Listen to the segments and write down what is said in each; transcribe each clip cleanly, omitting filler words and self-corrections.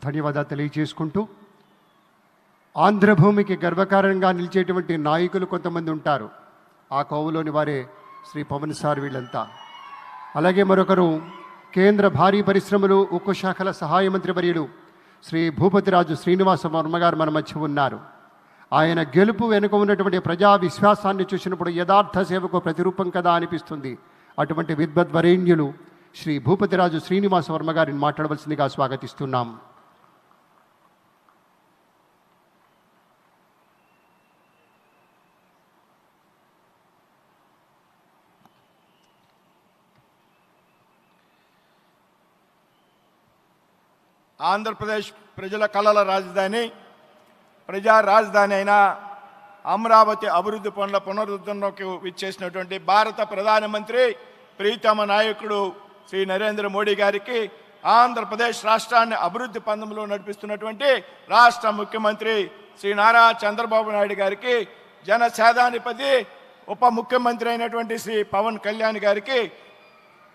ధన్యవాదాలు తెలియజేసుకుంటూ, ఆంధ్రభూమికి గర్వకారణంగా నిలిచేటువంటి నాయకులు కొంతమంది ఉంటారు. ఆ కోవలోని వారే శ్రీ పవన్ సార్ వీళ్ళంతా. అలాగే మరొకరు కేంద్ర భారీ పరిశ్రమలు ఉక్కు శాఖల సహాయ మంత్రి వర్యులు శ్రీ భూపతిరాజు శ్రీనివాస వర్మ గారు మన మధ్య ఉన్నారు. ఆయన గెలుపు వెనుక ఉన్నటువంటి ప్రజా విశ్వాసాన్ని చూసినప్పుడు యథార్థ సేవకు ప్రతిరూపం కదా అనిపిస్తుంది. అటువంటి విద్వద్వరేణ్యులు శ్రీ భూపతిరాజు శ్రీనివాస వర్మ గారిని మాట్లాడవలసిందిగా స్వాగతిస్తున్నాం. ఆంధ్రప్రదేశ్ ప్రజల కళల రాజధాని, ప్రజా రాజధాని అయిన అమరావతి అభివృద్ధి పనుల పునరుద్ధరణకు విచ్చేసినటువంటి భారత ప్రధానమంత్రి ప్రీతమ నాయకుడు శ్రీ నరేంద్ర మోడీ గారికి, ఆంధ్రప్రదేశ్ రాష్ట్రాన్ని అభివృద్ధి పందంలో నడిపిస్తున్నటువంటి రాష్ట్ర ముఖ్యమంత్రి శ్రీ నారా చంద్రబాబు నాయుడు గారికి, జనసేనాధిపతి ఉప ముఖ్యమంత్రి అయినటువంటి శ్రీ పవన్ కళ్యాణ్ గారికి,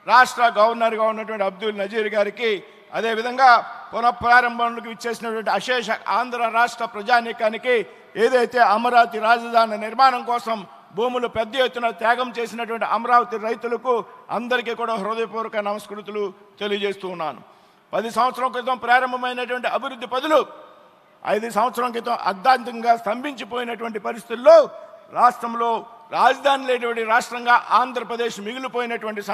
రాష్ట్ర గవర్నర్గా ఉన్నటువంటి అబ్దుల్ నజీర్ గారికి, అదేవిధంగా పునఃప్రారంభంలోకి ఇచ్చేసినటువంటి అశేష ఆంధ్ర రాష్ట్ర ప్రజానీకానికి, ఏదైతే అమరావతి రాజధాని నిర్మాణం కోసం భూములు పెద్ద ఎత్తున త్యాగం చేసినటువంటి అమరావతి రైతులకు అందరికీ కూడా హృదయపూర్వక నమస్కృతులు తెలియజేస్తూ ఉన్నాను. 10 సంవత్సరాల క్రితం ప్రారంభమైనటువంటి అభివృద్ధి పనులు 5 సంవత్సరాల క్రితం అర్ధాంతంగా స్తంభించిపోయినటువంటి పరిస్థితుల్లో రాష్ట్రంలో రాజధాని లేనటువంటి రాష్ట్రంగా ఆంధ్రప్రదేశ్ మిగిలిపోయినటువంటి